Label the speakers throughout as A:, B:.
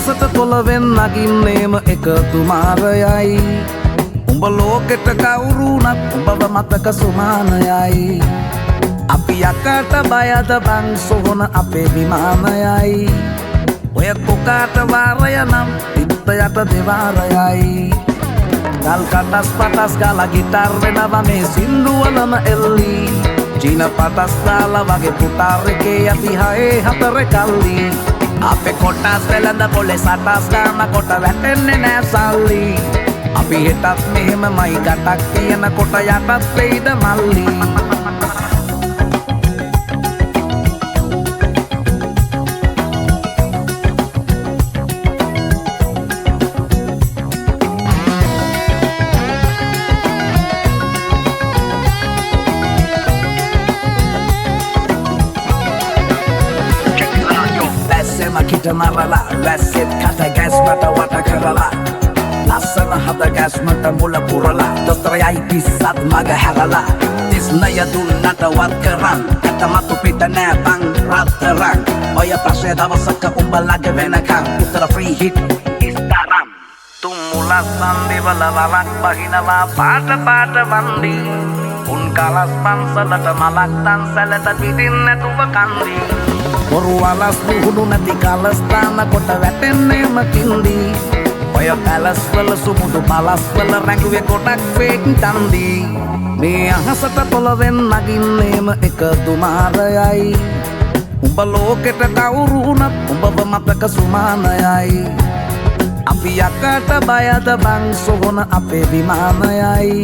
A: අහසට පොළවෙන් නගින්නේම එකතු මාරයයි උඹ ලෝකෙට කවුරුනත් උඹව මතක සුමානයයි අපි යකට බයද බං සොහොන අපේ විමානයයි ඔය කොකාට වාරය නම් පිට යට දෙවාරයයි ගල් කටස් පටස් ගාලා ගිටාර් වෙනවා මේ සින්දුවලම එල්ලි චීන පටස් දාලා වගේ පුටාර් එකේ අපි හයේ හතර කල්ලි අපේ කොටස් වෙලඳ පොලේ සටස් ගාන කොට වැටෙන්නේ නෑ සල්ලි අපි හෙටත් මෙහෙමමයි ගටක් කියන කොට යටත් වෙයිද මල්ලි Kita marala, වැස්සෙත් කට ගැස්මට වට කරලා ලස්සන හද ගැස්මට මුල පුරලා දොස්තරයයි පිස්සත් මග හැරලා තිස්නය දුන්නට වත් කරන් ඇතමතු පිට නෑ බං රත්තරන් ඔය ප්‍රශ්නය දවසක උඹලගේ වෙනකම් උත්තර ෆ්‍රී හිට් ඉස්තරම් තුම් මුලස් සන්දිවල වලක් බහිනවා පාට පාට වන්දි උන් කලස් පන්සලට මලක් තන්සලට පිටින් නැතුව කන්දි Boru alas buhunu නැති කලස්ථාන කොට වැටෙන්නේම කින්දි ඔය පැලස් වල සුමුදු පලස් වල රැඟුවේ කොටක් ෆේක් තන්දි මේ අහසට පොළවෙන් නගින්නේම එකතු මාරයයි උඹ ලෝකෙට කවුරුනත් උඹව මතක සුමානයයි අපි යකට බයද බං සොහොන අපේ විමානයයි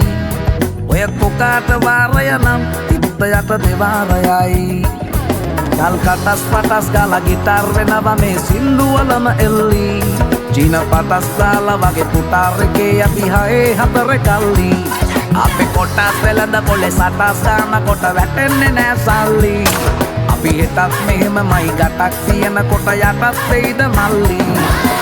A: ඔය කොකාට වාරය නම් පිට යට දෙවාරයයි ගල් කටස් පටස් ගාලා ගිටාර් වෙනවා මේ සින්දුවලම එල්ලි චීන පටස් දාලා වගේ පුටාර් එකේ අපි හයේ හතර කල්ලි අපේ කොටස් වෙලඳ පොලේ සටස් ගාන කොට වැටෙන්නේ නෑ සල්ලි අපි හෙටත් මෙහෙමමයි ගටක් තියෙන කොට යටත් වෙයිද මල්ලි